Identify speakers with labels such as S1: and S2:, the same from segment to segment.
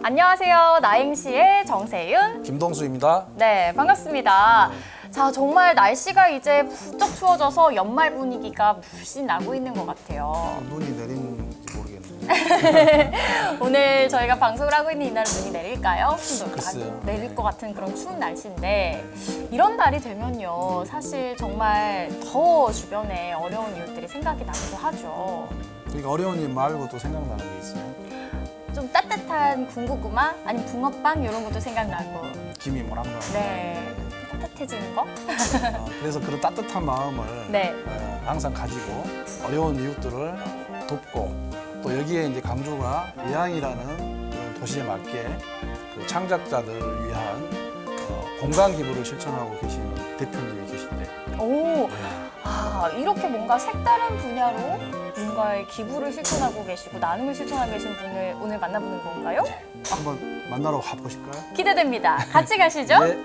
S1: 안녕하세요. 나행시의 정세윤.
S2: 김동수입니다.
S1: 네, 반갑습니다. 자, 정말 날씨가 이제 부쩍 추워져서 연말 분위기가 물씬 나고 있는 것 같아요.
S2: 눈이 내리는지 모르겠네요.
S1: 오늘 저희가 방송을 하고 있는 이날은 눈이 내릴까요?
S2: 글쎄요.
S1: 내릴 것 같은 그런 추운 날씨인데 이런 날이 되면요. 사실 정말 더 주변에 어려운 이웃들이 생각이 나기도 하죠.
S2: 그러니까 어려운 일 말고 또 생각나는 게 있어요.
S1: 좀 따뜻한 군고구마 아니면 붕어빵 이런 것도 생각나고
S2: 김이 모락모락.
S1: 네, 따뜻해지는 거?
S2: 그래서 그런 따뜻한 마음을
S1: 네.
S2: 항상 가지고 어려운 이웃들을 돕고 또 여기에 이제 광주가 예양이라는 그런 도시에 맞게 그 창작자들을 위한 공간 기부를 실천하고 계시는 대표님이 계신데
S1: 오, 이렇게 뭔가 색다른 분야로 뭔가의 기부를 실천하고 계시고 나눔을 실천하고 계신 분을 오늘 만나보는 건가요?
S2: 한번 만나러 가보실까요?
S1: 기대됩니다. 같이 가시죠.
S2: 네.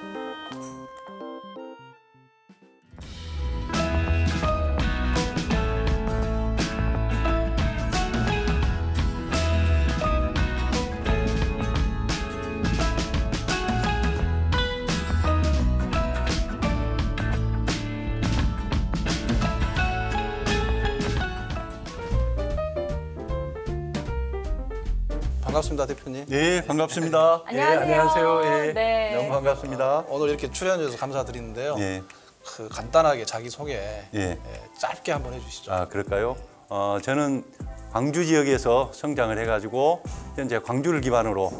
S2: 반갑습니다, 대표님.
S3: 네, 반갑습니다.
S1: 안녕하세요.
S3: 예, 안녕하세요. 예,
S1: 네.
S3: 너무 반갑습니다.
S2: 오늘 이렇게 출연해 주셔서 감사드리는데요.
S3: 예,
S2: 그 간단하게 자기 소개 짧게 한번 해주시죠.
S3: 그럴까요? 저는 광주 지역에서 성장을 해가지고 현재 광주를 기반으로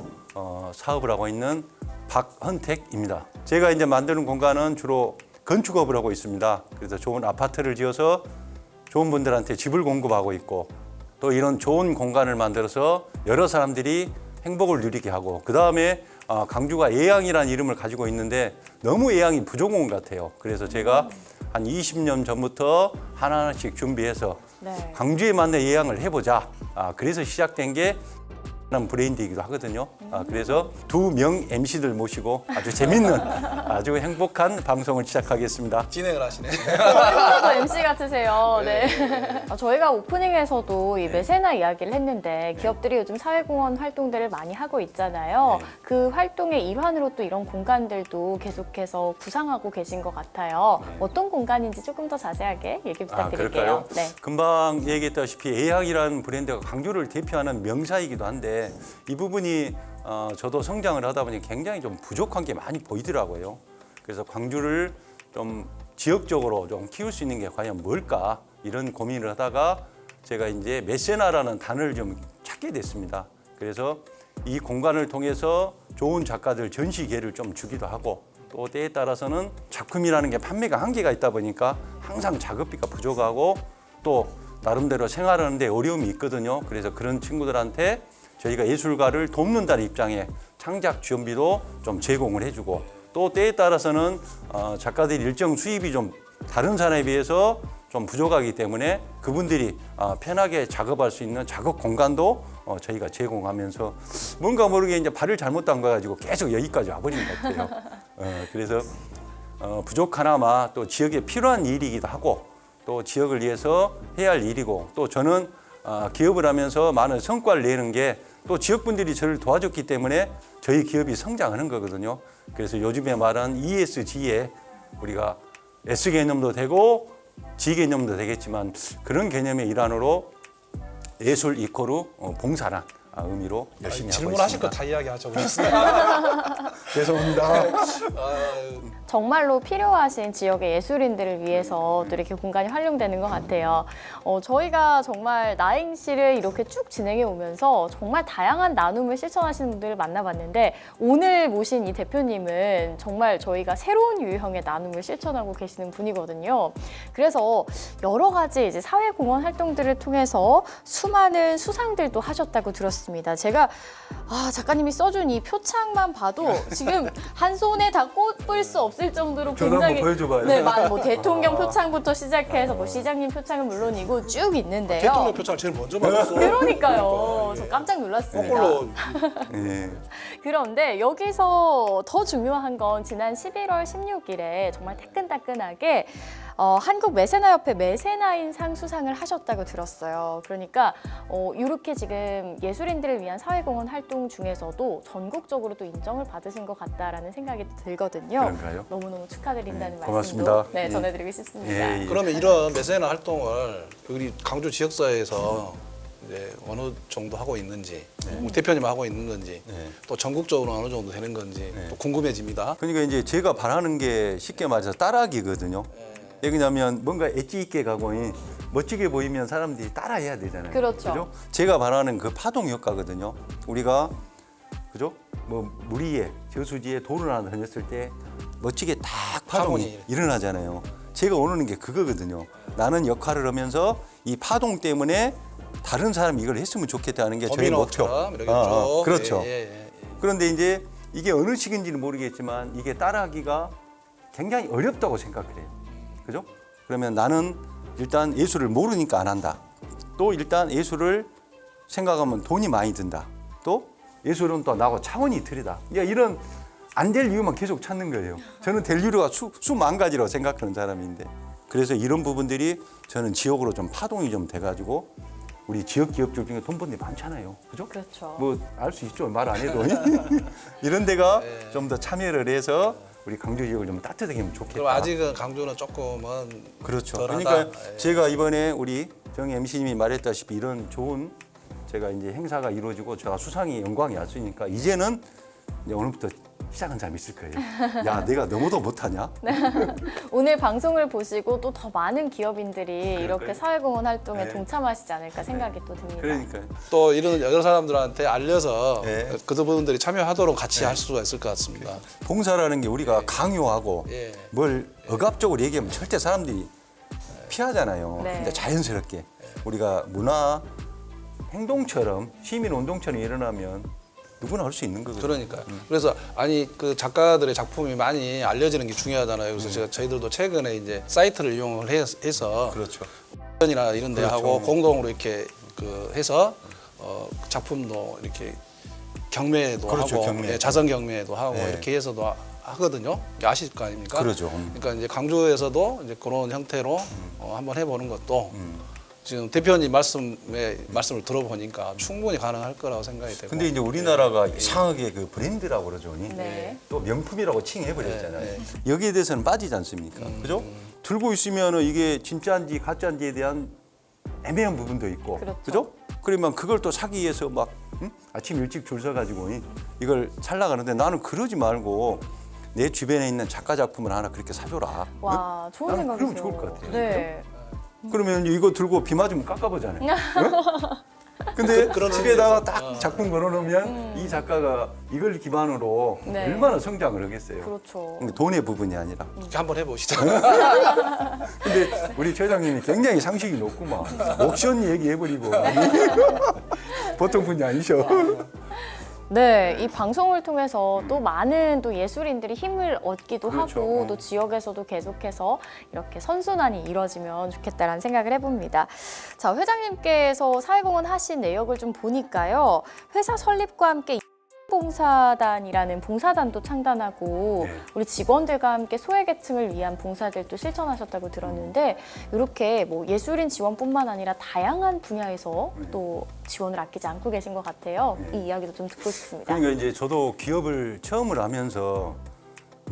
S3: 사업을 하고 있는 박헌택입니다. 제가 이제 만드는 공간은 주로 건축업을 하고 있습니다. 그래서 좋은 아파트를 지어서 좋은 분들한테 집을 공급하고 있고 또 이런 좋은 공간을 만들어서 여러 사람들이 행복을 누리게 하고 그 다음에 광주가 예양이라는 이름을 가지고 있는데 너무 예양이 부족한 것 같아요. 그래서 제가 한 20년 전부터 하나하나씩 준비해서
S1: 네.
S3: 광주에 맞는 예양을 해보자. 그래서 시작된 게 브랜드이기도 하거든요. 그래서 두 명 MC들 모시고 아주 재밌는 아주 행복한 방송을 시작하겠습니다.
S2: 진행을 하시네.
S1: 저희보다 더 MC 같으세요. 네. 저희가 오프닝에서도 이 메세나 이야기를 했는데 기업들이 요즘 사회공헌 활동들을 많이 하고 있잖아요.
S3: 네.
S1: 그 활동의 일환으로 또 이런 공간들도 계속해서 구상하고 계신 것 같아요.
S3: 네.
S1: 어떤 공간인지 조금 더 자세하게 얘기 부탁드릴게요.
S3: 그럴까요?
S1: 네.
S3: 금방 얘기했다시피 예양이라는 브랜드가 광주를 대표하는 명사이기도 한데 이 부분이 저도 성장을 하다 보니 굉장히 좀 부족한 게 많이 보이더라고요. 그래서 광주를 좀 지역적으로 좀 키울 수 있는 게 과연 뭘까 이런 고민을 하다가 제가 이제 메세나라는 단어를 좀 찾게 됐습니다. 그래서 이 공간을 통해서 좋은 작가들 전시 기회를 좀 주기도 하고 또 때에 따라서는 작품이라는 게 판매가 한계가 있다 보니까 항상 작업비가 부족하고 또 나름대로 생활하는데 어려움이 있거든요. 그래서 그런 친구들한테 저희가 예술가를 돕는다는 입장에 창작 지원비도 좀 제공을 해주고 또 때에 따라서는 작가들이 일정 수입이 좀 다른 산업에 비해서 좀 부족하기 때문에 그분들이 편하게 작업할 수 있는 작업 공간도 저희가 제공하면서 뭔가 모르게 이제 발을 잘못 담가가지고 계속 여기까지 와버린 것 같아요. 그래서 부족하나마 또 지역에 필요한 일이기도 하고 또 지역을 위해서 해야 할 일이고 또 저는 기업을 하면서 많은 성과를 내는 게 또 지역분들이 저를 도와줬기 때문에 저희 기업이 성장하는 거거든요. 그래서 요즘에 말하는 ESG에 우리가 S 개념도 되고 G 개념도 되겠지만 그런 개념의 일환으로 예술 이코르 봉사란 의미로 열심히 하고
S2: 질문하실 거
S3: 있습니다.
S2: 다 이야기하죠. 죄송합니다.
S1: 정말로 필요하신 지역의 예술인들을 위해서 또 이렇게 공간이 활용되는 것 같아요. 저희가 정말 나행시를 이렇게 쭉 진행해 오면서 정말 다양한 나눔을 실천하시는 분들을 만나봤는데 오늘 모신 이 대표님은 정말 저희가 새로운 유형의 나눔을 실천하고 계시는 분이거든요. 그래서 여러 가지 이제 사회공헌 활동들을 통해서 수많은 수상들도 하셨다고 들었습니다. 제가 작가님이 써준 이 표창만 봐도 지금 한 손에 다 꼽을 수 없을 정도로
S3: 저도
S1: 굉장히
S3: 한번 보여줘봐요.
S1: 네, 뭐 대통령 표창부터 시작해서 뭐 시장님 표창은 물론이고 쭉 있는데요.
S2: 대통령 표창 제일 먼저 받았어.
S1: 그러니까요. 저 깜짝 놀랐습니다.
S2: 거꾸로
S3: 예.
S1: 그런데 여기서 더 중요한 건 지난 11월 16일에 정말 따끈따끈하게 한국 메세나협회 메세나인 상 수상을 하셨다고 들었어요. 그러니까 이렇게 지금 예술인들을 위한 사회공헌 활동 중에서도 전국적으로 또 인정을 받으신 것 같다라는 생각이 들거든요.
S3: 그런가요?
S1: 너무너무 축하드린다는
S3: 네,
S1: 말씀도
S3: 고맙습니다.
S1: 네,
S3: 예.
S1: 전해드리고 싶습니다.
S3: 예, 예.
S2: 그러면 이런 메세나 활동을 우리 광주 지역사회에서 이제 어느 정도 하고 있는지, 대표님 하고 있는 건지,
S3: 네.
S2: 또 전국적으로 어느 정도 되는 건지
S3: 네.
S2: 또 궁금해집니다.
S3: 그러니까 이제 제가 바라는 게 쉽게 말해서 따라하기거든요. 왜 그러냐면 뭔가 엣지 있게 가고 멋지게 보이면 사람들이 따라해야 되잖아요.
S1: 그렇죠.
S3: 그죠? 제가 바라는 그 파동 효과거든요. 우리가 그죠? 뭐 물 위에 저수지에 돌을 하나 던졌을 때 멋지게 딱 파동이
S2: 파동이.
S3: 일어나잖아요. 제가 원하는 게 그거거든요. 나는 역할을 하면서 이 파동 때문에 다른 사람이 이걸 했으면 좋겠다는 게 저의 목표.
S2: 도미노처럼 이렇게 쭉.
S3: 그렇죠.
S2: 예.
S3: 그런데 이제 이게 어느 식인지는 모르겠지만 이게 따라하기가 굉장히 어렵다고 생각을 해요. 그죠? 그러면 나는 일단 예술을 모르니까 안 한다. 또 일단 예술을 생각하면 돈이 많이 든다. 또 예술은 또 나하고 차원이 틀리다. 그러니까 이런 안 될 이유만 계속 찾는 거예요. 저는 될 이유가 수만 가지라고 생각하는 사람인데 그래서 이런 부분들이 저는 지역으로 좀 파동이 좀 돼가지고 우리 지역 기업들 중에 돈 버는 데 많잖아요. 그죠?
S1: 그렇죠.
S3: 뭐 알 수 있죠. 말 안 해도. 이런 데가 좀 더 참여를 해서 우리 광주 지역을 좀 따뜻하게 하면 좋겠다.
S2: 그럼 아직은 강주는 조금은
S3: 그렇죠.
S2: 덜하다.
S3: 그러니까
S2: 예.
S3: 제가 이번에 우리 정 MC님이 말했다시피 이런 좋은 제가 이제 행사가 이루어지고 제가 수상이 영광이 왔으니까 이제는 이제 오늘부터 시작은 잘 있을 거예요. 야, 내가 너무도 못하냐?
S1: 오늘 방송을 보시고 또 더 많은 기업인들이 이렇게 사회공헌 활동에
S3: 네.
S1: 동참하시지 않을까 생각이 또 듭니다.
S3: 그러니까요.
S2: 또 이런 여러 사람들한테 알려서
S3: 네.
S2: 그분들이 참여하도록 같이 할 수가 있을 것 같습니다.
S3: 봉사라는 게 우리가 강요하고
S2: 예.
S3: 뭘 억압적으로 얘기하면 절대 사람들이 피하잖아요.
S1: 네.
S3: 근데 자연스럽게 우리가 문화 행동처럼 시민 운동처럼 일어나면 누구나 할 수 있는 거거든요.
S2: 그러니까요. 그래서 아니 그 작가들의 작품이 많이 알려지는 게 중요하잖아요. 그래서 저희들도 최근에 이제 사이트를 이용을 해서
S3: 그렇죠.
S2: 이나 이런 데
S3: 그렇죠.
S2: 하고 공동으로 이렇게 해서 작품도 이렇게 경매도
S3: 그렇죠,
S2: 하고
S3: 경매.
S2: 예, 자선 경매도 하고
S3: 네.
S2: 이렇게 해서도 하거든요. 아실 거 아닙니까?
S3: 그러죠.
S2: 그러니까 이제 광주에서도 이제 그런 형태로 한번 해보는 것도 지금 대표님 말씀을 들어보니까 충분히 가능할 거라고 생각이 되고.
S3: 근데 이제 우리나라가 이상하게 그 브랜드라고 그러죠.
S1: 네.
S3: 또 명품이라고 칭해버렸잖아요. 여기에 대해서는 빠지지 않습니까? 그죠? 들고 있으면 이게 진짜인지 가짜인지에 대한 애매한 부분도 있고.
S1: 그렇죠.
S3: 그죠? 그러면 그걸 또 사기 위해서 막 아침 일찍 줄 서가지고 이걸 살라 가는데 나는 그러지 말고 내 주변에 있는 작가 작품을 하나 그렇게 사줘라.
S1: 와, 좋은
S3: 나는
S1: 생각이세요.
S3: 그러면 좋을 것 같아요.
S1: 네.
S3: 그러면 이거 들고 비 맞으면 깎아보잖아요. 응? 근데
S2: 그런
S3: 집에다가 딱 작품 걸어놓으면 이 작가가 이걸 기반으로
S1: 네.
S3: 얼마나 성장을 하겠어요.
S1: 그렇죠.
S3: 근데 돈의 부분이 아니라.
S2: 이렇게 한번 해보시죠.
S3: 근데 우리 최장님이 굉장히 상식이 높구만. 옥션 얘기해버리고. 보통 분이 아니셔.
S1: 네, 이 방송을 통해서 또 많은 또 예술인들이 힘을 얻기도
S3: 그렇죠.
S1: 하고 또 지역에서도 계속해서 이렇게 선순환이 이뤄지면 좋겠다라는 생각을 해봅니다. 자, 회장님께서 사회공헌 하신 내역을 좀 보니까요. 회사 설립과 함께 봉사단이라는 봉사단도 창단하고
S3: 네.
S1: 우리 직원들과 함께 소외계층을 위한 봉사들도 실천하셨다고 들었는데 이렇게 뭐 예술인 지원뿐만 아니라 다양한 분야에서 또 지원을 아끼지 않고 계신 것 같아요.
S3: 네.
S1: 이 이야기도 좀 듣고 싶습니다.
S3: 그러니까 이제 저도 기업을 처음을 하면서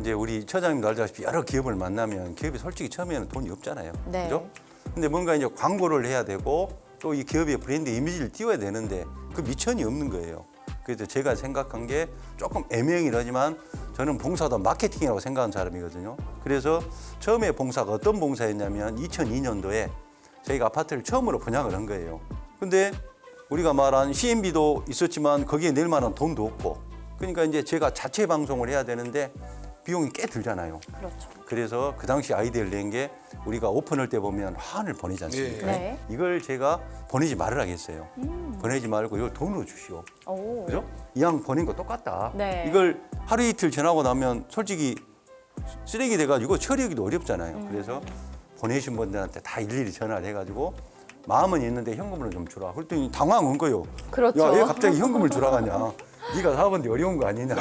S3: 이제 우리 처장님도 알다시피 여러 기업을 만나면 기업이 솔직히 처음에는 돈이 없잖아요.
S1: 네.
S3: 그죠? 근데 뭔가 이제 광고를 해야 되고 또 이 기업의 브랜드 이미지를 띄워야 되는데 그 미천이 없는 거예요. 그래서 제가 생각한 게 조금 애매하긴 하지만 저는 봉사도 마케팅이라고 생각하는 사람이거든요. 그래서 처음에 봉사가 어떤 봉사였냐면 2002년도에 저희가 아파트를 처음으로 분양을 한 거예요. 근데 우리가 말한 CMB도 있었지만 거기에 낼 만한 돈도 없고 그러니까 이제 제가 자체 방송을 해야 되는데 비용이 꽤 들잖아요.
S1: 그렇죠.
S3: 그래서 그 당시 아이디어를 낸 게 우리가 오픈할 때 보면 화환을 보내지 않습니까?
S1: 네.
S3: 이걸 제가 보내지 말으라겠어요. 보내지 말고 이걸 돈으로 주시오.
S1: 오.
S3: 그죠? 이왕 보낸 거 똑같다.
S1: 네.
S3: 이걸 하루 이틀 지나고 나면 솔직히 쓰레기 돼가지고 처리하기도 어렵잖아요. 그래서 보내신 분들한테 다 일일이 전화를 해가지고 마음은 있는데 현금으로 좀 주라. 그랬더니 당황한 거예요.
S1: 그렇죠.
S3: 야, 왜 갑자기 현금을 주라 가냐. 네가 사업인데 어려운 거 아니냐.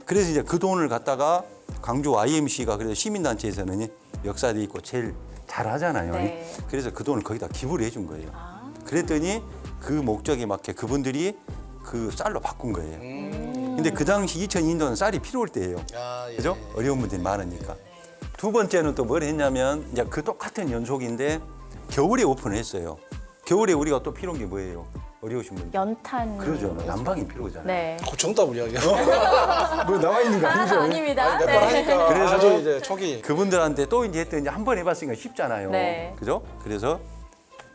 S3: 그래서 이제 그 돈을 갖다가 광주 IMC가 그래서 시민단체에서는 역사도 있고 제일 잘하잖아요.
S1: 네.
S3: 그래서 그 돈을 거기다 기부를 해준 거예요.
S1: 아.
S3: 그랬더니 그 목적에 맞게 그분들이 그 쌀로 바꾼 거예요. 근데 그 당시 2002년도는 쌀이 필요할 때예요.
S2: 아, 예.
S3: 그죠? 어려운 분들이 많으니까. 두 번째는 또 뭘 했냐면 이제 그 똑같은 연속인데 겨울에 오픈을 했어요. 겨울에 우리가 또 필요한 게 뭐예요? 어려우신 분들.
S1: 연탄.
S3: 그러죠. 난방이 필요하잖아요.
S1: 네.
S2: 그 정답을 이야기해요.
S3: 뭐 나와 있는 거 아니죠?
S1: 아닙니다.
S2: 몇번
S1: 네.
S2: 하니까
S3: 그래서
S2: 아주 이제 초기.
S3: 그분들한테 또 이제 했더니 한 번 해봤으니까 쉽잖아요.
S1: 네.
S3: 그죠? 그래서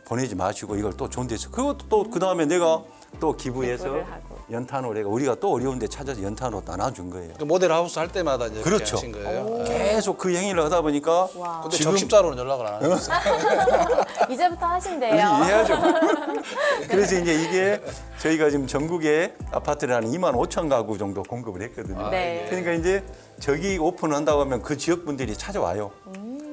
S3: 보내지 마시고 이걸 또 좋은 데서 그것도 또 그 다음에 내가 또 기부해서
S1: 기부를 하고.
S3: 연탄으로 해가 우리가 또 어려운 데 찾아서 연탄으로 나눠준 거예요.
S2: 그 모델 하우스 할 때마다 이제 그렇게
S3: 그렇죠.
S2: 하신 거예요.
S3: 계속 그 행위를 하다 보니까
S1: 와.
S2: 근데
S3: 지금-
S2: 적십자로는 연락을 안 하셨어요.
S1: 이제부터 하신대요.
S3: 이해하죠. 그래서 이제 이게 저희가 지금 전국에 아파트를 한 2만 5천 가구 정도 공급을 했거든요.
S1: 네.
S3: 그러니까 이제 저기 오픈한다고 하면 그 지역 분들이 찾아와요.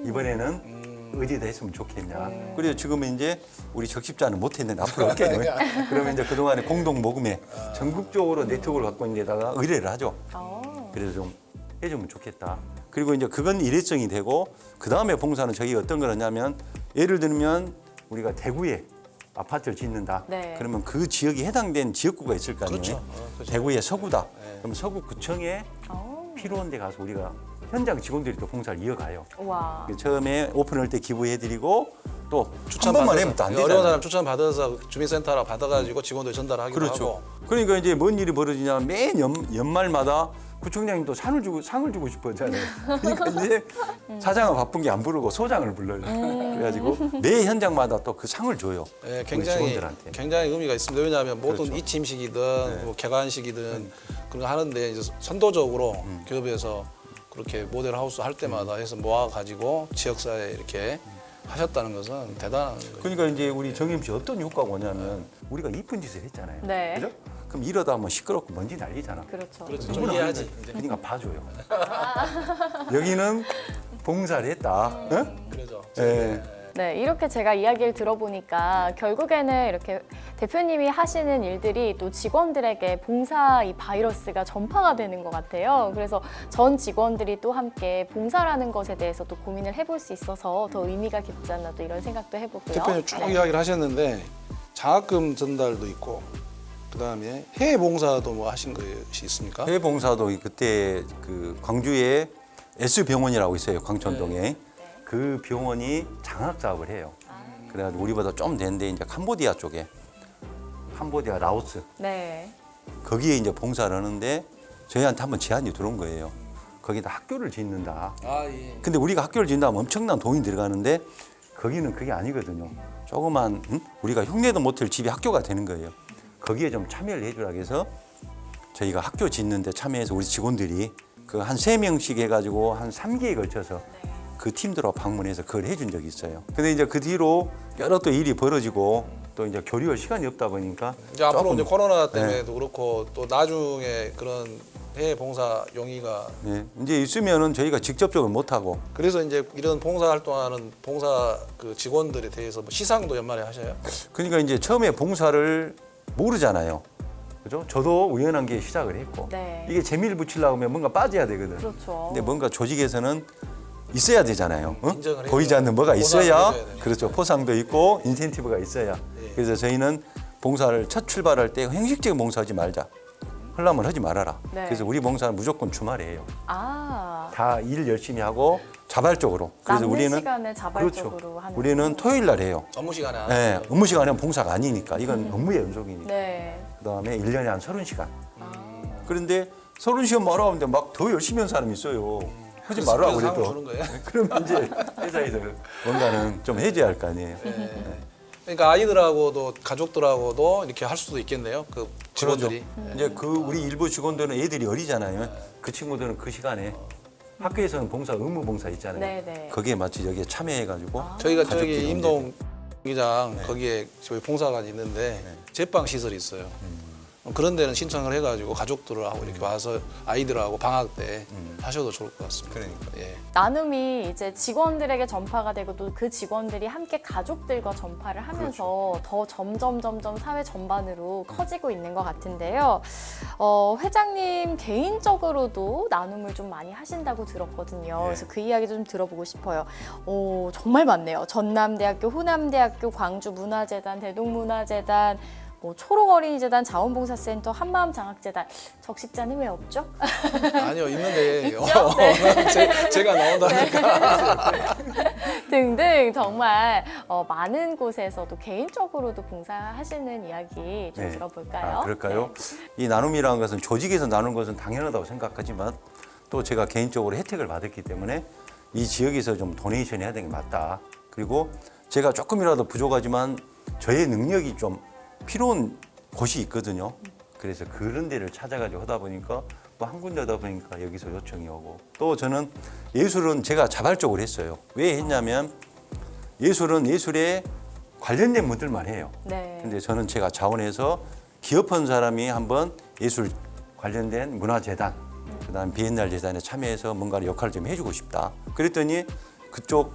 S3: 이번에는 어디다 했으면 좋겠냐. 그래서 지금은 이제 우리 적십자는 못했는데 앞으로 없겠네요. 그러면 이제 그동안에 공동 모금에 전국적으로 네트워크를 갖고 있는 데다가 의뢰를 하죠. 그래서 좀 해주면 좋겠다. 그리고 이제 그건 일회성이 되고 그 다음에 봉사는 저희 어떤 거냐면 예를 들면 우리가 대구에 아파트를 짓는다.
S1: 네.
S3: 그러면 그 지역에 해당된 지역구가 있을 거 아니에요.
S2: 그렇죠. 그렇죠.
S3: 대구의 서구다.
S2: 네.
S3: 그럼 서구구청에
S1: 어.
S3: 필요한 데 가서 우리가 현장 직원들이 또 봉사를 이어가요.
S1: 와.
S3: 처음에 오픈할 때 기부해드리고 또
S2: 추천
S3: 한 번만
S2: 받아서,
S3: 하면 또 안
S2: 어려운
S3: 되잖아요.
S2: 사람 추천 받아서 주민센터로 받아가지고 직원들 전달하기도
S3: 그렇죠.
S2: 하고.
S3: 그러니까 이제 뭔 일이 벌어지냐면 매년 연말마다 구청장님도 상을 주고 싶어 하잖아요. 그러니까 이제 사장은 바쁜 게 안 부르고 소장을 불러요. 그래가지고 매 현장마다 또 그 상을 줘요.
S2: 예,
S3: 우리
S2: 굉장히
S3: 직원들한테.
S2: 굉장히 의미가 있습니다. 왜냐하면 모든
S3: 그렇죠.
S2: 이침식이든 뭐 개관식이든 그런 거 하는데 이제 선도적으로 기업에서 그렇게 모델 하우스 할 때마다 해서 모아 가지고 지역사회에 이렇게 하셨다는 것은 대단한 거예요.
S3: 그러니까 이제 우리 정임 씨 어떤 효과가 오냐면 우리가 이쁜 짓을 했잖아요.
S1: 네.
S3: 그죠? 그럼 이러다 뭐 시끄럽고 먼지 날리잖아.
S1: 그렇죠.
S2: 그렇죠.
S3: 누구나
S2: 좀 이해하지.
S3: 하는 거예요. 그러니까 봐줘요. 여기는 봉사를 했다. 응?
S2: 그러죠.
S3: 예.
S1: 네, 이렇게 제가 이야기를 들어보니까 결국에는 이렇게 대표님이 하시는 일들이 또 직원들에게 봉사 이 바이러스가 전파가 되는 것 같아요. 그래서 전 직원들이 또 함께 봉사라는 것에 대해서 또 고민을 해볼 수 있어서 더 의미가 깊지 않나 또 이런 생각도 해보고요.
S2: 대표님 쭉
S1: 네.
S2: 이야기를 하셨는데 장학금 전달도 있고 그다음에 해외 봉사도 뭐 하신 것이 있습니까?
S3: 해외 봉사도 그때 그 광주에 S병원이라고 있어요. 광천동에. 그 병원이 장학 사업을 해요. 그래가지고 우리보다 좀 되는데 이제 캄보디아 쪽에 캄보디아, 라오스
S1: 네.
S3: 거기에 이제 봉사를 하는데 저희한테 한번 제안이 들어온 거예요. 거기다 학교를 짓는다.
S2: 아 예.
S3: 근데 우리가 학교를 짓는다면 엄청난 돈이 들어가는데 거기는 그게 아니거든요. 조그만 우리가 흉내도 못할 집이 학교가 되는 거예요. 거기에 좀 참여를 해주라 해서 저희가 학교 짓는데 참여해서 우리 직원들이 그 한 3명씩 해가지고 한 3기에 걸쳐서 그 팀들하고 방문해서 그걸 해준 적이 있어요. 근데 이제 그 뒤로 여러 또 일이 벌어지고 또 이제 교류할 시간이 없다 보니까
S2: 이제 앞으로
S3: 조금,
S2: 이제 코로나 때문에도 그렇고 또 나중에 그런 해외 봉사 용의가
S3: 예, 이제 있으면은 저희가 직접적으로 못 하고
S2: 그래서 이제 이런 봉사 활동하는 봉사 그 직원들에 대해서 뭐 시상도 연말에 하셔요?
S3: 그러니까 이제 처음에 봉사를 모르잖아요. 그죠? 저도 우연한 게 시작을 했고
S1: 네.
S3: 이게 재미를 붙이려고 하면 뭔가 빠져야 되거든.
S1: 그렇죠.
S3: 근데 뭔가 조직에서는 있어야 되잖아요. 어?
S2: 인정을
S3: 보이지
S2: 해줘야
S3: 않는 뭐가
S2: 보상을
S3: 있어야
S2: 해줘야 되니까.
S3: 그렇죠. 포상도 있고 인센티브가 있어야.
S2: 예.
S3: 그래서 저희는 봉사를 첫 출발할 때 형식적인 봉사하지 말자. 하려면 하지 말아라.
S1: 네.
S3: 그래서 우리 봉사는 무조건 주말에 해요.
S1: 아.
S3: 다 일 열심히 하고 자발적으로. 그래서
S1: 남는
S3: 우리는
S1: 시간에 자발적으로
S3: 그렇죠.
S1: 하는
S3: 우리는
S1: 거.
S3: 토요일 날 해요.
S2: 업무 시간에 안
S3: 네,
S2: 하세요?
S3: 업무 시간에는 봉사가 아니니까 이건 업무의 연속이니까.
S1: 네.
S3: 그다음에 1년에 한 30시간. 그런데 30시간 말아 하는데 막 더 열심히 하는 사람이 있어요. 하지 말라고
S2: 그래서 상을
S3: 그래도.
S2: 주는 거예요?
S3: 그러면 이제 회사에서 뭔가는 좀 해줘야 할 거 아니에요.
S2: 그러니까 아이들하고도 가족들하고도 이렇게 할 수도 있겠네요. 그 직원들이.
S3: 이제 그 우리 일부 직원들은 애들이 어리잖아요. 그 친구들은 그 시간에 학교에서는 봉사 의무 봉사 있잖아요.
S1: 네네.
S3: 거기에 맞춰 여기에 참여해가지고
S2: 저희가
S3: 가족들이
S2: 저기
S3: 오는데.
S2: 임동 기장 거기에 저희 봉사관이 있는데 제빵 시설이 있어요. 그런 데는 신청을 해가지고 가족들하고 이렇게 와서 아이들하고 방학 때 하셔도 좋을 것 같습니다.
S4: 그러니까.
S2: 예.
S1: 나눔이 이제 직원들에게 전파가 되고 또 그 직원들이 함께 가족들과 전파를 하면서 더 점점 사회 전반으로 커지고 있는 것 같은데요. 회장님 개인적으로도 나눔을 좀 많이 하신다고 들었거든요.
S4: 네.
S1: 그래서 그 이야기 좀 들어보고 싶어요. 정말 많네요. 전남대학교, 호남대학교, 광주문화재단, 대동문화재단, 뭐 초록어린이재단, 자원봉사센터, 한마음장학재단. 적십자는 왜 없죠?
S2: 아니요, 있는데
S1: 있죠? 네.
S2: 제가 나온다니까.
S1: 등등 정말 많은 곳에서도 개인적으로도 봉사하시는 이야기 좀
S3: 네.
S1: 들어볼까요?
S3: 그럴까요? 이 나눔이라는 것은 조직에서 나누는 것은 당연하다고 생각하지만 또 제가 개인적으로 혜택을 받았기 때문에 이 지역에서 좀 도네이션 해야 되는 게 맞다. 그리고 제가 조금이라도 부족하지만 저의 능력이 좀 필요한 곳이 있거든요. 그래서 그런 데를 찾아가지고 하다 보니까 또 한 군데 하다 보니까 여기서 요청이 오고 또 저는 예술은 제가 자발적으로 했어요. 왜 했냐면 예술은 예술에 관련된 분들만 해요.
S1: 네.
S3: 근데 저는 제가 자원해서 기업한 사람이 한번 예술 관련된 문화재단, 그다음 비엔날 재단에 참여해서 뭔가를 역할을 좀 해주고 싶다. 그랬더니 그쪽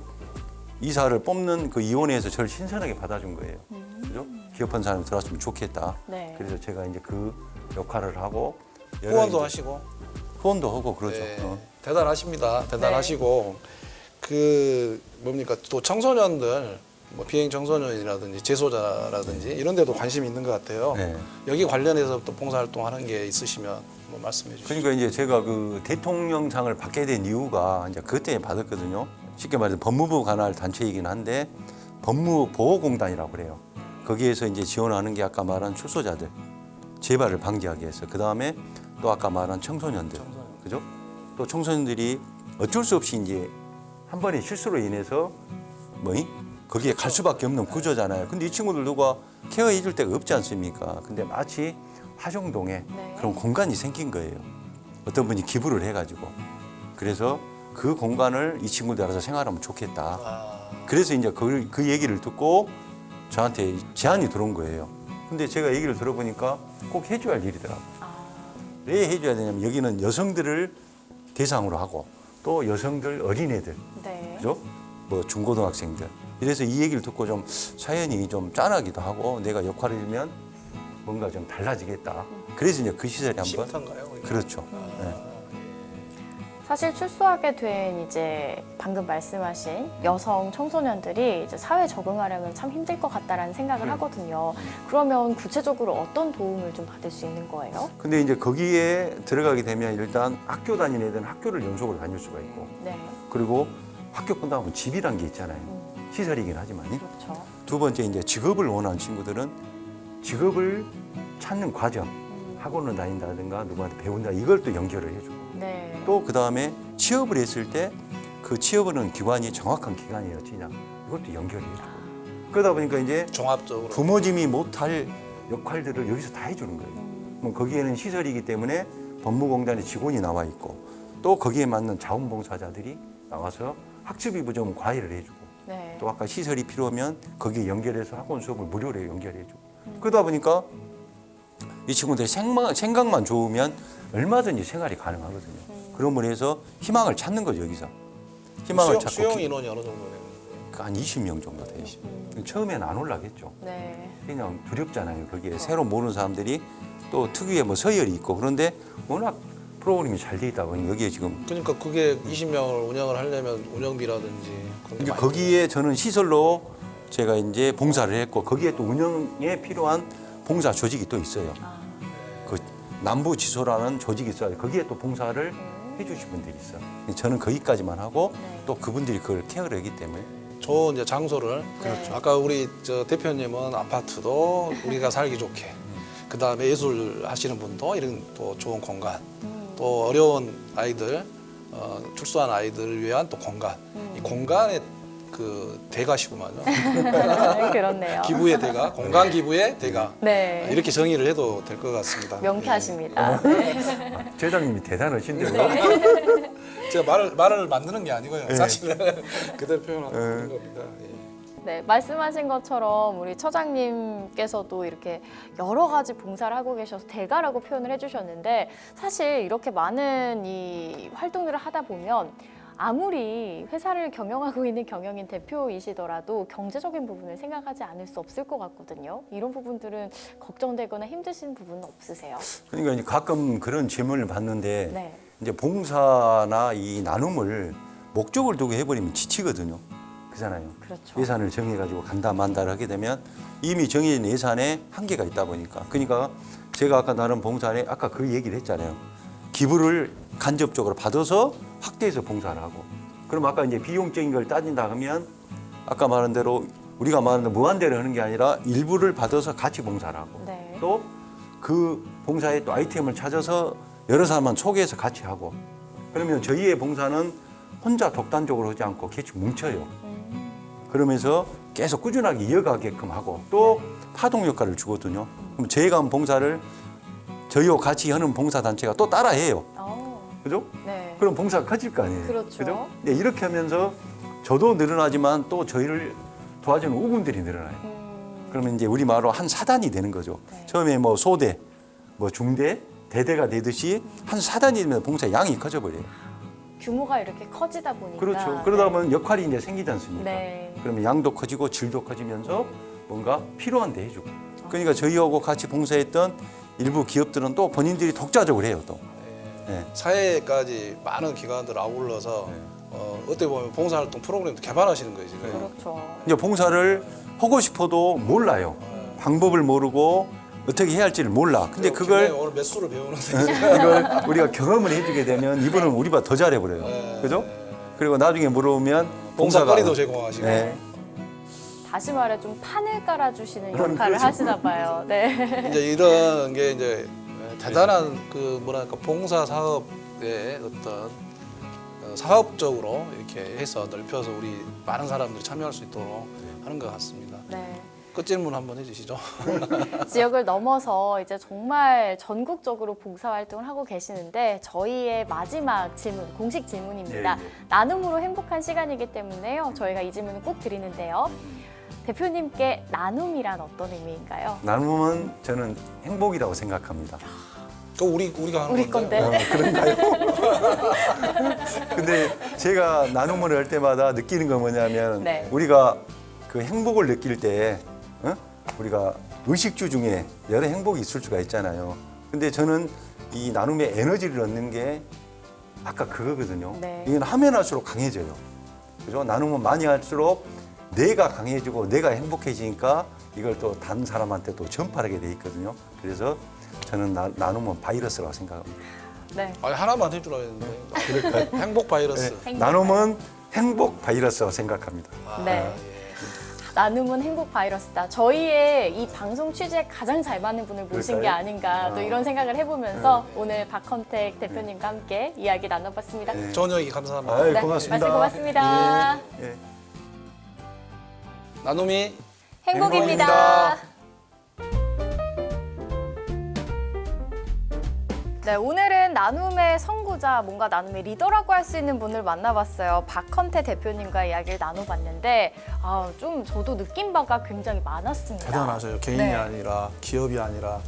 S3: 이사를 뽑는 그 위원회에서 저를 신선하게 받아준 거예요. 그죠? 기업한 사람이 들어왔으면 좋겠다.
S1: 네.
S3: 그래서 제가 이제 그 역할을 하고 여러
S2: 후원도
S3: 이제
S2: 하시고.
S3: 후원도 하고 그러죠.
S2: 네.
S3: 어.
S2: 대단하십니다. 대단하시고 그 뭡니까 또 청소년들 뭐 비행 청소년이라든지 재소자라든지 이런 데도 관심이 있는 것 같아요.
S3: 네.
S2: 여기 관련해서 또 봉사활동하는 게 있으시면 뭐 말씀해 주시죠.
S3: 그러니까 이제 제가 그 대통령상을 받게 된 이유가 이제 그것 때문에 받았거든요. 쉽게 말해서 법무부 관할 단체이긴 한데 법무보호공단이라고 그래요. 거기에서 이제 지원하는 게 아까 말한 출소자들 재발을 방지하기 위해서 그 다음에 또 아까 말한 청소년들, 그죠? 또 청소년들이 어쩔 수 없이 이제 한 번의 실수로 인해서 거기에 갈 수밖에 없는 구조잖아요. 근데 이 친구들 누가 케어해 줄 데가 없지 않습니까? 근데 마치 화정동에
S1: 네.
S3: 그런 공간이 생긴 거예요. 어떤 분이 기부를 해가지고. 그래서 그 공간을 이 친구들 알아서 생활하면 좋겠다. 그래서 이제 그 얘기를 듣고 저한테 제안이 들어온 거예요. 근데 제가 얘기를 들어보니까 꼭 해줘야 할 일이더라고요. 왜 해줘야 되냐면 여기는 여성들을 대상으로 하고 또 여성들, 어린애들,
S1: 네.
S3: 그죠? 뭐 중고등학생들. 이래서 이 얘기를 듣고 좀 사연이 좀 짠하기도 하고 내가 역할을 해주면 뭔가 좀 달라지겠다. 그래서 이제 그 시설이 한번
S2: 심탄가요? 그러니까?
S3: 그렇죠. 네.
S1: 사실 출소하게 된 이제 방금 말씀하신 여성 청소년들이 이제 사회에 적응하려면 참 힘들 것 같다라는 생각을 하거든요. 그러면 구체적으로 어떤 도움을 좀 받을 수 있는 거예요?
S3: 근데 이제 거기에 들어가게 되면 일단 학교 다니는 애들은 학교를 연속으로 다닐 수가 있고
S1: 네.
S3: 그리고 학교 끝나면 집이란 게 있잖아요. 시설이긴 하지만.
S1: 그렇죠.
S3: 두 번째 이제 직업을 원하는 친구들은 직업을 찾는 과정, 학원을 다닌다든가 누구한테 배운다 이걸 또 연결을 해주고
S1: 네.
S3: 또 그 다음에 취업을 했을 때 그 취업을 하는 기관이 정확한 기관이었지냐 이것도 연결을 해주고 그러다 보니까 이제
S2: 종합적으로
S3: 부모님이 못할 역할들을 여기서 다 해주는 거예요. 그럼 거기에는 시설이기 때문에 법무공단의 직원이 나와 있고 또 거기에 맞는 자원봉사자들이 나와서 학습이 부족하면 과외를 해주고
S1: 네.
S3: 또 아까 시설이 필요하면 거기에 연결해서 학원 수업을 무료로 연결해주고 그러다 보니까 이 친구들이 생각만 좋으면 얼마든지 생활이 가능하거든요. 그러므로 해서 희망을 찾는 거죠 여기서. 희망을 찾고
S2: 수용 인원이 어느 정도 되는
S3: 한 20명 정도 돼요. 처음에는 안 올라겠죠.
S1: 네.
S3: 그냥 두렵잖아요. 거기에 새로 모르는 사람들이 또 특유의 뭐 서열이 있고 그런데 워낙 프로그램이 잘 돼 있다 보니 여기에 지금
S2: 그러니까 그게 20명을 운영을 하려면 운영비라든지 그런 게
S3: 이제
S2: 많이
S3: 거기에 저는 시설로 제가 이제 봉사를 했고 거기에 또 운영에 필요한 봉사 조직이 또 있어요. 그 남부지소라는 조직이 있어요. 거기에 또 봉사를 해주신 분들이 있어요. 저는 거기까지만 하고
S1: 네.
S3: 또 그분들이 그걸 케어를 하기 때문에
S2: 좋은 이제 장소를
S1: 그렇죠.
S2: 아까 우리 저 대표님은 아파트도 우리가 살기 좋게 그다음에 예술 하시는 분도 이런 또 좋은 공간 또 어려운 아이들 출소한 아이들을 위한 또 공간 이 공간의 그 대가시구만요.
S1: 그렇네요.
S2: 기부의 대가 공간 기부의 대가
S1: 네.
S2: 이렇게 정의를 해도 될 것 같습니다.
S1: 명쾌하십니다. 네.
S3: 재장님이 대단하신데요.
S2: 제가 말을 만드는 게 아니고요.
S3: 네.
S2: 사실은 그대로 표현하는 겁니다. 예.
S1: 네, 말씀하신 것처럼 우리 처장님께서도 이렇게 여러 가지 봉사를 하고 계셔서 대가라고 표현을 해주셨는데 사실 이렇게 많은 이 활동들을 하다 보면 아무리 회사를 경영하고 있는 경영인 대표이시더라도 경제적인 부분을 생각하지 않을 수 없을 것 같거든요. 이런 부분들은 걱정되거나 힘드신 부분은 없으세요?
S3: 그러니까 이제 가끔 그런 질문을 받는데
S1: 네.
S3: 이제 봉사나 이 나눔을 목적을 두고 해버리면 지치거든요. 그잖아요.
S1: 그렇죠.
S3: 예산을 정해가지고 간다 만다를 하게 되면 이미 정해진 예산에 한계가 있다 보니까. 그러니까 제가 아까 나눈 봉사에 아까 그 얘기를 했잖아요. 기부를 간접적으로 받아서 확대해서 봉사를 하고. 그럼 아까 이제 비용적인 걸 따진다 하면 아까 말한 대로 우리가 말하는 대로 무한대로 하는 게 아니라 일부를 받아서 같이 봉사를 하고
S1: 네.
S3: 또 그 봉사에 또 아이템을 찾아서 여러 사람만 소개해서 같이 하고 그러면 저희의 봉사는 혼자 독단적으로 하지 않고 같이 뭉쳐요. 그러면서 계속 꾸준하게 이어가게끔 하고 또 파동 효과를 주거든요. 그럼 저희가 한 봉사를 저희와 같이 하는 봉사단체가 또 따라해요. 그죠?
S1: 네.
S3: 그럼 봉사가 커질 거 아니에요.
S1: 그렇죠.
S3: 그죠? 네, 이렇게 하면서 저도 늘어나지만 또 저희를 도와주는 우군들이 늘어나요. 그러면 이제 우리 말로 한 사단이 되는 거죠.
S1: 네.
S3: 처음에 뭐 소대, 뭐 중대, 대대가 되듯이 한 사단이 되면 봉사 양이 커져버려요.
S1: 규모가 이렇게 커지다 보니까.
S3: 그렇죠. 그러다 보면 역할이 이제 생기지 않습니까?
S1: 네.
S3: 그러면 양도 커지고 질도 커지면서 뭔가 필요한 데 해주고. 그러니까 저희하고 같이 봉사했던 일부 기업들은 또 본인들이 독자적으로 해요, 또. 네.
S2: 사회까지 많은 기관들 아울러서 어떻게 보면 봉사활동 프로그램도 개발하시는 거예요 지금.
S1: 그렇죠.
S3: 이제 봉사를 하고 싶어도 몰라요. 방법을 모르고 어떻게 해야 할지를 몰라. 근데 그걸
S2: 오늘 몇 수를 배우는데
S3: 이걸 우리가 경험을 해주게 되면 이분은 우리보다 더 잘해버려요. 그죠? 그리고 나중에 물어보면
S2: 봉사거리도 제공하시고.
S3: 네.
S1: 다시 말해 좀 판을 깔아주시는
S3: 그럼
S1: 역할을
S3: 그렇죠.
S1: 하시나 봐요. 네.
S2: 이제 이런 게 이제 대단한 그 뭐랄까 봉사 사업의 어떤 사업적으로 이렇게 해서 넓혀서 우리 많은 사람들이 참여할 수 있도록 하는 것 같습니다.
S1: 네.
S2: 끝질문 한번 해주시죠.
S1: 지역을 넘어서 이제 정말 전국적으로 봉사활동을 하고 계시는데 저희의 마지막 질문, 공식 질문입니다.
S3: 네, 네.
S1: 나눔으로 행복한 시간이기 때문에요. 저희가 이 질문을 꼭 드리는데요. 대표님께 나눔이란 어떤 의미인가요?
S3: 나눔은 저는 행복이라고 생각합니다.
S2: 그 우리가 하는
S1: 우리 건데.
S3: 그런가요? 근데 제가 나눔을 할 때마다 느끼는 건 뭐냐면
S1: 네.
S3: 우리가 그 행복을 느낄 때 우리가 의식주 중에 여러 행복이 있을 수가 있잖아요. 근데 저는 이 나눔의 에너지를 얻는 게 아까 그거거든요.
S1: 네.
S3: 이건 하면 할수록 강해져요. 그죠? 나눔은 많이 할수록 내가 강해지고 내가 행복해지니까 이걸 또 다른 사람한테 또 전파하게 돼 있거든요. 그래서 저는 나눔은 바이러스라고 생각합니다.
S1: 네.
S2: 아니 하나만 해주라 했는데. 행복 바이러스.
S1: 행복
S3: 나눔은 행복 바이러스라고 생각합니다.
S1: 네. 나눔은 행복 바이러스다. 저희의 이 방송 취지에 가장 잘 맞는 분을 모신 게
S3: 그럴까요?
S1: 아닌가 또 이런 생각을 해보면서 오늘 박헌택 대표님과 함께 이야기 나눠봤습니다.
S3: 네.
S2: 좋은 얘기 감사합니다.
S3: 아유,
S1: 네,
S3: 고맙습니다.
S1: 말씀 고맙습니다.
S3: 예.
S2: 나눔이
S1: 행복입니다. 네, 오늘은 나눔의 선구자, 뭔가 나눔의 리더라고 할 수 있는 분을 만나봤어요. 박헌태 대표님과 이야기를 나눠봤는데 좀 저도 느낀 바가 굉장히 많았습니다.
S2: 대단하셔요. 개인이
S1: 네.
S2: 아니라 기업이 아니라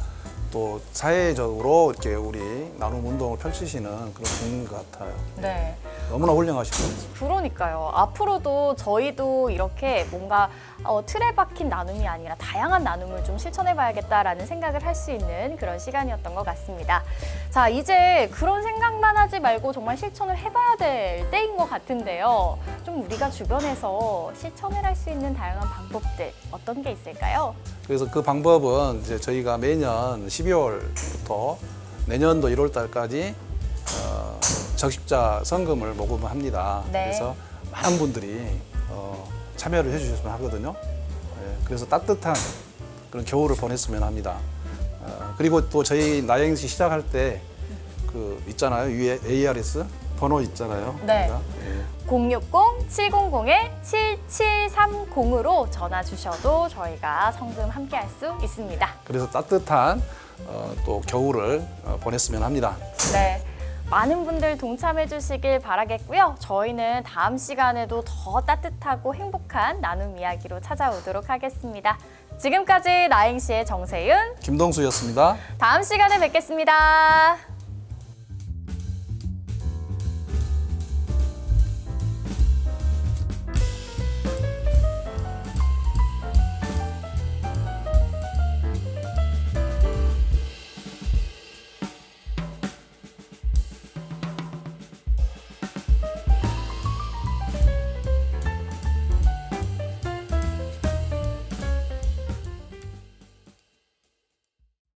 S2: 또 사회적으로 이렇게 우리 나눔 운동을 펼치시는 그런 분인 것 같아요.
S1: 네.
S2: 너무나 훌륭하시고.
S1: 그러니까요. 앞으로도 저희도 이렇게 뭔가 틀에 박힌 나눔이 아니라 다양한 나눔을 좀 실천해봐야겠다라는 생각을 할 수 있는 그런 시간이었던 것 같습니다. 자, 이제 그런 생각만 하지 말고 정말 실천을 해봐야 될 때인 것 같은데요. 좀 우리가 주변에서 실천을 할 수 있는 다양한 방법들 어떤 게 있을까요?
S2: 그래서 그 방법은 이제 저희가 매년 12월부터 내년도 1월 달까지 적십자 성금을 모금합니다.
S1: 네.
S2: 그래서 많은 분들이 참여를 해주셨으면 하거든요. 그래서 따뜻한 그런 겨울을 보냈으면 합니다. 그리고 또 저희 나행시 시작할 때 그 있잖아요. 위에 ARS 번호 있잖아요.
S1: 네.
S2: 그러니까,
S1: 060-700-7730으로 전화 주셔도 저희가 성금 함께 할 수 있습니다.
S2: 그래서 따뜻한 또 겨울을 보냈으면 합니다.
S1: 네. 많은 분들 동참해 주시길 바라겠고요. 저희는 다음 시간에도 더 따뜻하고 행복한 나눔 이야기로 찾아오도록 하겠습니다. 지금까지 나행시의 정세윤,
S2: 김동수였습니다.
S1: 다음 시간에 뵙겠습니다.